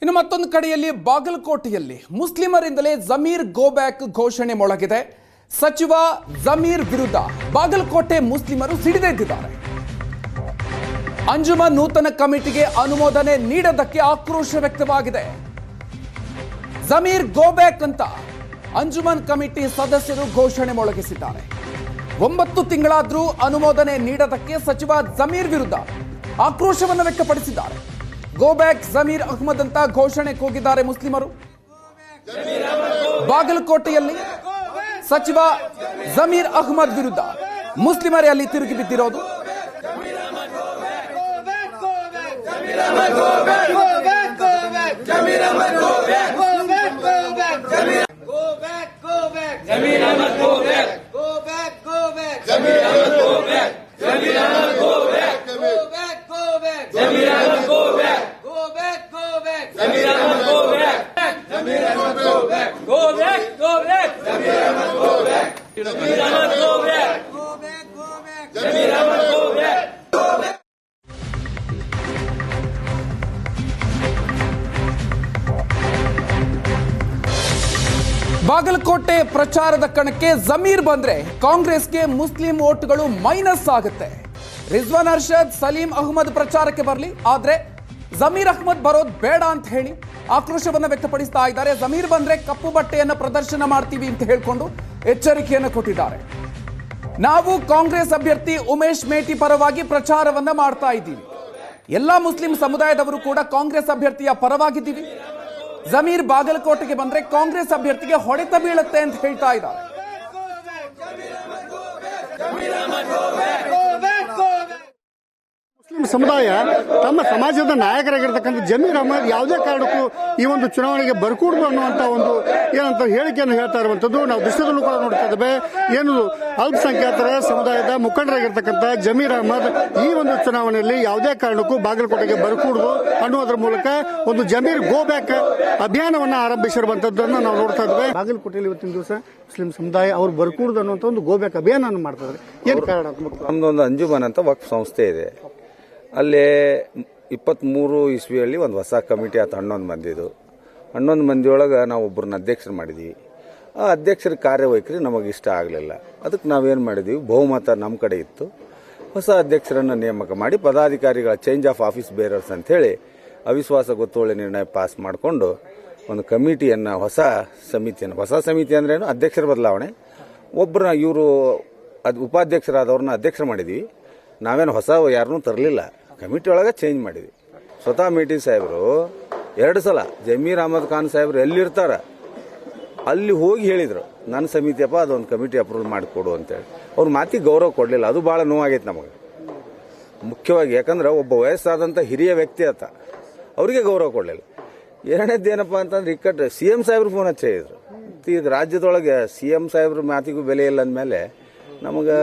ಇನ್ನು ಮತ್ತೊಂದು ಕಡೆಯಲ್ಲಿ ಬಾಗಲಕೋಟೆಯಲ್ಲಿ ಮುಸ್ಲಿಮರಿಂದಲೇ ಜಮೀರ್ ಗೋ ಬ್ಯಾಕ್ ಘೋಷಣೆ ಮೊಳಗಿದೆ. ಸಚಿವ ಜಮೀರ್ ವಿರುದ್ಧ ಬಾಗಲಕೋಟೆ ಮುಸ್ಲಿಮರು ಸಿಡಿದೆದ್ದಿದ್ದಾರೆ. ಅಂಜುಮನ್ ನೂತನ ಕಮಿಟಿಗೆ ಅನುಮೋದನೆ ನೀಡದಕ್ಕೆ ಆಕ್ರೋಶ ವ್ಯಕ್ತವಾಗಿದೆ. ಜಮೀರ್ ಗೋ ಬ್ಯಾಕ್ ಅಂತ ಅಂಜುಮನ್ ಕಮಿಟಿ ಸದಸ್ಯರು ಘೋಷಣೆ ಮೊಳಗಿಸಿದ್ದಾರೆ. 9 ತಿಂಗಳಾದರೂ ಅನುಮೋದನೆ ನೀಡದಕ್ಕೆ ಸಚಿವ ಜಮೀರ್ ವಿರುದ್ಧ ಆಕ್ರೋಶವನ್ನು ವ್ಯಕ್ತಪಡಿಸಿದ್ದಾರೆ. ಗೋ ಬ್ಯಾಕ್ ಜಮೀರ್ ಅಹ್ಮದ್ ಅಂತ ಘೋಷಣೆ ಕೂಗಿದ್ದಾರೆ ಮುಸ್ಲಿಮರು. ಬಾಗಲಕೋಟೆಯಲ್ಲಿ ಸಚಿವ ಜಮೀರ್ ಅಹ್ಮದ್ ವಿರುದ್ಧ ಮುಸ್ಲಿಮರೇ ಅಲ್ಲಿ ತಿರುಗಿ ಬಿದ್ದಿರೋದು. ಬಾಗಲಕೋಟೆ ಪ್ರಚಾರದ ಕಣಕ್ಕೆ ಜಮೀರ್ ಬಂದ್ರೆ ಕಾಂಗ್ರೆಸ್ಗೆ ಮುಸ್ಲಿಂ ವೋಟ್ಗಳು ಮೈನಸ್ ಆಗುತ್ತೆ. ರಿಜ್ವಾನ್ ಅರ್ಷದ್, ಸಲೀಂ ಅಹ್ಮದ್ ಪ್ರಚಾರಕ್ಕೆ ಬರಲಿ, ಆದ್ರೆ ಜಮೀರ್ ಅಹ್ಮದ್ ಬರೋದು ಬೇಡ ಅಂತ ಹೇಳಿ ಆಕ್ರೋಶವನ್ನು ವ್ಯಕ್ತಪಡಿಸ್ತಾ ಇದ್ದಾರೆ. ಜಮೀರ್ ಬಂದ್ರೆ ಕಪ್ಪು ಬಟ್ಟೆಯನ್ನು ಪ್ರದರ್ಶನ ಮಾಡ್ತೀವಿ ಅಂತ ಹೇಳಿಕೊಂಡು ಎಚ್ಚರಿಕೆಯನ್ನು ಕೊಟ್ಟಿದ್ದಾರೆ. ನಾವು ಕಾಂಗ್ರೆಸ್ ಅಭ್ಯರ್ಥಿ ಉಮೇಶ್ ಮೇಟಿ ಪರವಾಗಿ ಪ್ರಚಾರವನ್ನ ಮಾಡ್ತಾ ಇದ್ದೀವಿ. ಎಲ್ಲಾ ಮುಸ್ಲಿಂ ಸಮುದಾಯದವರು ಕೂಡ ಕಾಂಗ್ರೆಸ್ ಅಭ್ಯರ್ಥಿಯ ಪರವಾಗಿದ್ದೀವಿ. ಜಮೀರ್ ಬಾಗಲಕೋಟೆಗೆ ಬಂದ್ರೆ ಕಾಂಗ್ರೆಸ್ ಅಭ್ಯರ್ಥಿಗೆ ಹೊಡೆತ ಬೀಳುತ್ತೆ ಅಂತ ಹೇಳ್ತಾ ಇದ್ದಾರೆ. ಮುಸ್ಲಿಂ ಸಮುದಾಯ ತಮ್ಮ ಸಮಾಜದ ನಾಯಕರಾಗಿರ್ತಕ್ಕಂಥ ಜಮೀರ್ ಅಹ್ಮದ್ ಯಾವುದೇ ಕಾರಣಕ್ಕೂ ಈ ಒಂದು ಚುನಾವಣೆಗೆ ಬರಕೂಡದು ಅನ್ನುವಂತ ಒಂದು ಏನಂತ ಹೇಳಿಕೆಯನ್ನು ಹೇಳ್ತಾ ಇರುವಂತದ್ದು ನಾವು ದೃಶ್ಯದಲ್ಲೂ ಕೂಡ ನೋಡ್ತಾ ಇದ್ದೇವೆ. ಏನು ಅಲ್ಪಸಂಖ್ಯಾತರ ಸಮುದಾಯದ ಮುಖಂಡರಾಗಿರ್ತಕ್ಕಂಥ ಜಮೀರ್ ಅಹ್ಮದ್ ಈ ಒಂದು ಚುನಾವಣೆಯಲ್ಲಿ ಯಾವುದೇ ಕಾರಣಕ್ಕೂ ಬಾಗಲಕೋಟೆಗೆ ಬರಕೂಡದು ಅನ್ನುವುದರ ಮೂಲಕ ಒಂದು ಜಮೀರ್ ಗೋ ಬ್ಯಾಕ್ ಅಭಿಯಾನವನ್ನು ಆರಂಭಿಸಿರುವಂತದ್ದನ್ನು ನಾವು ನೋಡ್ತಾ ಇದ್ದೇವೆ. ಬಾಗಲಕೋಟೆಯಲ್ಲಿ ಇವತ್ತಿನ ದಿವಸ ಮುಸ್ಲಿಂ ಸಮುದಾಯ ಅವ್ರು ಬರಕೂಡದು ಅನ್ನುವಂತ ಒಂದು ಗೋ ಬ್ಯಾಕ್ ಅಭಿಯಾನ ಮಾಡ್ತಾ ಇದ್ದಾರೆ. ಏನು ಕಾರಣ? ನಮ್ದೊಂದು ಅಂಜುಮನ್ ಅಂತ ವಕ್ಫ್ ಸಂಸ್ಥೆ ಇದೆ. ಅಲ್ಲೇ 23 ಇಸ್ವಿಯಲ್ಲಿ ಒಂದು ಹೊಸ ಕಮಿಟಿ ಆಯ್ತು. 11 ಮಂದಿದು 11 ಮಂದಿಯೊಳಗೆ ನಾವು ಒಬ್ಬರನ್ನ ಅಧ್ಯಕ್ಷರು ಮಾಡಿದ್ವಿ. ಆ ಅಧ್ಯಕ್ಷರ ಕಾರ್ಯವೈಖರಿ ನಮಗೆ ಇಷ್ಟ ಆಗಲಿಲ್ಲ. ಅದಕ್ಕೆ ನಾವೇನು ಮಾಡಿದ್ವಿ, ಬಹುಮತ ನಮ್ಮ ಕಡೆ ಇತ್ತು. ಹೊಸ ಅಧ್ಯಕ್ಷರನ್ನು ನೇಮಕ ಮಾಡಿ ಪದಾಧಿಕಾರಿಗಳ ಚೇಂಜ್ ಆಫ್ ಆಫೀಸ್ ಬೇರರ್ಸ್ ಅಂಥೇಳಿ ಅವಿಶ್ವಾಸ ಗೊತ್ತುವಳಿ ನಿರ್ಣಯ ಪಾಸ್ ಮಾಡಿಕೊಂಡು ಒಂದು ಕಮಿಟಿಯನ್ನು ಹೊಸ ಸಮಿತಿ ಅಂದ್ರೇನು, ಅಧ್ಯಕ್ಷರ ಬದಲಾವಣೆ, ಒಬ್ಬರನ್ನ ಇವರು ಉಪಾಧ್ಯಕ್ಷರಾದವ್ರನ್ನ ಅಧ್ಯಕ್ಷರು ಮಾಡಿದ್ವಿ. ನಾವೇನು ಹೊಸ ಯಾರನ್ನೂ ತರಲಿಲ್ಲ, ಕಮಿಟಿ ಒಳಗೆ ಚೇಂಜ್ ಮಾಡಿದ್ವಿ. ಸ್ವತಃ ಮೇಟಿ ಸಾಹೇಬರು 2 ಸಲ ಜಮೀರ್ ಅಹಮದ್ ಖಾನ್ ಸಾಹೇಬರು ಎಲ್ಲಿರ್ತಾರ ಅಲ್ಲಿ ಹೋಗಿ ಹೇಳಿದ್ರು, ನನ್ನ ಸಮಿತಿಯಪ್ಪ ಅದೊಂದು ಕಮಿಟಿ ಅಪ್ರೂವಲ್ ಮಾಡಿಕೊಡು ಅಂತೇಳಿ. ಅವ್ರ ಮಾತಿಗೆ ಗೌರವ ಕೊಡಲಿಲ್ಲ. ಅದು ಭಾಳ ನೋವಾಗೈತೆ ನಮಗೆ, ಮುಖ್ಯವಾಗಿ. ಯಾಕಂದ್ರೆ ಒಬ್ಬ ವಯಸ್ಸಾದಂಥ ಹಿರಿಯ ವ್ಯಕ್ತಿ ಆತ, ಅವರಿಗೆ ಗೌರವ ಕೊಡಲಿಲ್ಲ. ಎರಡನೇದ್ದು ಏನಪ್ಪ ಅಂತಂದ್ರೆ ಇಕ್ಕಟ್ಟು CM ಸಾಹೇಬ್ರು ಫೋನ್ ಹಚ್ಚಿದ್ರು. ಈಗ ರಾಜ್ಯದೊಳಗೆ CM ಸಾಹೇಬ್ರ ಮಾತಿಗೂ ಬೆಲೆ ಇಲ್ಲ ಅಂದಮೇಲೆ ನಮಗೆ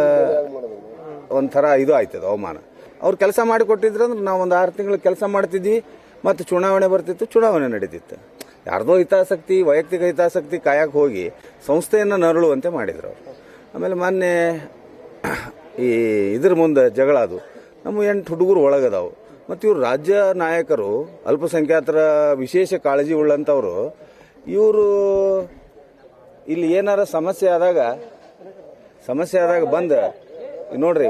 ಒಂಥರ ಇದು ಆಯ್ತದ ಅವಮಾನ. ಅವ್ರು ಕೆಲಸ ಮಾಡಿಕೊಟ್ಟಿದ್ರು ಅಂದ್ರೆ ನಾವು ಒಂದು 6 ತಿಂಗಳು ಕೆಲಸ ಮಾಡ್ತಿದ್ವಿ. ಮತ್ತು ಚುನಾವಣೆ ಬರ್ತಿತ್ತು, ಚುನಾವಣೆ ನಡೀತಿತ್ತು. ಯಾರ್ದೋ ಹಿತಾಸಕ್ತಿ, ವೈಯಕ್ತಿಕ ಹಿತಾಸಕ್ತಿ ಕಾಯಕ್ಕೆ ಹೋಗಿ ಸಂಸ್ಥೆಯನ್ನು ನರಳುವಂತೆ ಮಾಡಿದ್ರು ಅವರು. ಆಮೇಲೆ ಮೊನ್ನೆ ಈ ಇದ್ರ ಮುಂದೆ ಜಗಳ ಅದು, ನಮ್ಮ 8 ಹುಡುಗರು ಒಳಗದಾವು. ಮತ್ತು ಇವರು ರಾಜ್ಯ ನಾಯಕರು, ಅಲ್ಪಸಂಖ್ಯಾತರ ವಿಶೇಷ ಕಾಳಜಿ ಉಳ್ಳಂಥವ್ರು. ಇವರು ಇಲ್ಲಿ ಏನಾರ ಸಮಸ್ಯೆ ಆದಾಗ ಬಂದು ನೋಡ್ರಿ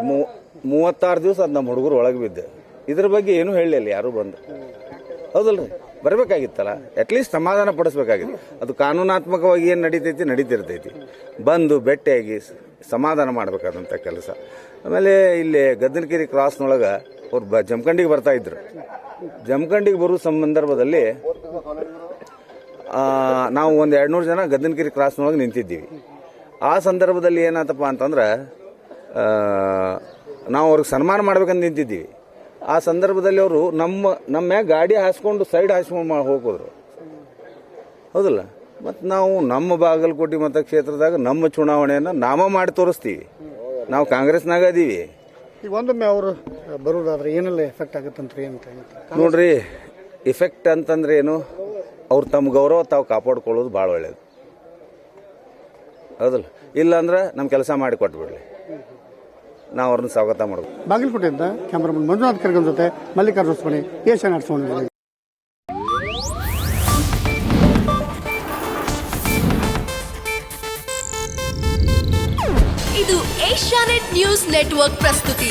36 ದಿವಸ ಅದು ನಮ್ಮ ಹುಡುಗರು ಒಳಗೆ ಬಿದ್ದೆ. ಇದ್ರ ಬಗ್ಗೆ ಏನೂ ಹೇಳಲಿಲ್ಲ ಯಾರು ಬಂದು. ಹೌದಲ್ರಿ, ಬರಬೇಕಾಗಿತ್ತಲ್ಲ, ಅಟ್ಲೀಸ್ಟ್ ಸಮಾಧಾನ ಪಡಿಸ್ಬೇಕಾಗಿತ್ತು. ಅದು ಕಾನೂನಾತ್ಮಕವಾಗಿ ಏನು ನಡೀತಿರ್ತೈತಿ, ಬಂದು ಭೇಟಿಯಾಗಿ ಸಮಾಧಾನ ಮಾಡಬೇಕಾದಂಥ ಕೆಲಸ. ಆಮೇಲೆ ಇಲ್ಲಿ ಗದ್ದನಕೆರೆ ಕ್ರಾಸ್ನೊಳಗೆ ಅವ್ರು ಜಮಖಂಡಿಗೆ ಬರ್ತಾ ಇದ್ರು. ಜಮಖಂಡಿಗೆ ಬರೋ ಸಂದರ್ಭದಲ್ಲಿ ನಾವು ಒಂದು 200 ಜನ ಗದ್ದನಕೆರೆ ಕ್ರಾಸ್ನೊಳಗೆ ನಿಂತಿದ್ದೀವಿ. ಆ ಸಂದರ್ಭದಲ್ಲಿ ಏನಾಯ್ತಪ್ಪ ಅಂತಂದ್ರೆ ನಾವು ಅವ್ರಿಗೆ ಸನ್ಮಾನ ಮಾಡ್ಬೇಕಂತ ನಿಂತಿದ್ದೀವಿ. ಆ ಸಂದರ್ಭದಲ್ಲಿ ಅವರು ನಮ್ಮ ಗಾಡಿ ಹಾಸ್ಕೊಂಡು ಸೈಡ್ ಹಾಸ್ಕೊಂಡು ಹೋಗೋದ್ರು. ಹೌದಲ್ಲ, ಮತ್ತು ನಾವು ನಮ್ಮ ಬಾಗಲಕೋಟೆ ಮತಕ್ಷೇತ್ರದಾಗ ನಮ್ಮ ಚುನಾವಣೆಯನ್ನು ನಾಮ ಮಾಡಿ ತೋರಿಸ್ತೀವಿ. ನಾವು ಕಾಂಗ್ರೆಸ್ನಾಗ ಅದೀವಿ. ಈಗ ಒಂದೊಮ್ಮೆ ಅವರು ಬರೋದಾದ್ರೆ ಏನೆಲ್ಲ ಎಫೆಕ್ಟ್ ಆಗುತ್ತಂತ್ರಿ ಅಂತ ನೋಡ್ರಿ. ಎಫೆಕ್ಟ್ ಅಂತಂದ್ರೆ ಏನು, ಅವ್ರು ತಮ್ಮ ಗೌರವ ತಾವು ಕಾಪಾಡ್ಕೊಳ್ಳೋದು ಭಾಳ ಒಳ್ಳೇದು. ಹೌದಲ್ಲ, ಇಲ್ಲಾಂದ್ರೆ ನಮ್ಮ ಕೆಲಸ ಮಾಡಿ ಕೊಟ್ಬಿಡ್ಲಿ. ನಾವು ಅವ್ರನ್ನ ಸ್ವಾಗತ ಮಾಡಬೇಕು. ಬಾಗಲಕೋಟೆಯಿಂದ ಕ್ಯಾಮರಾಮನ್ ಮಂಜುನಾಥ್ ಕರ್ಗನ್ ಜೊತೆ ಮಲ್ಲಿಕಾರ್ಜುನ ಸ್ವಾಮಿ, ಏಷ್ಯನ್ ಆರ್ಟ್ಸ್. ಇದು ಏಷ್ಯಾನೆಟ್ ನ್ಯೂಸ್ ನೆಟ್ವರ್ಕ್ ಪ್ರಸ್ತುತಿ.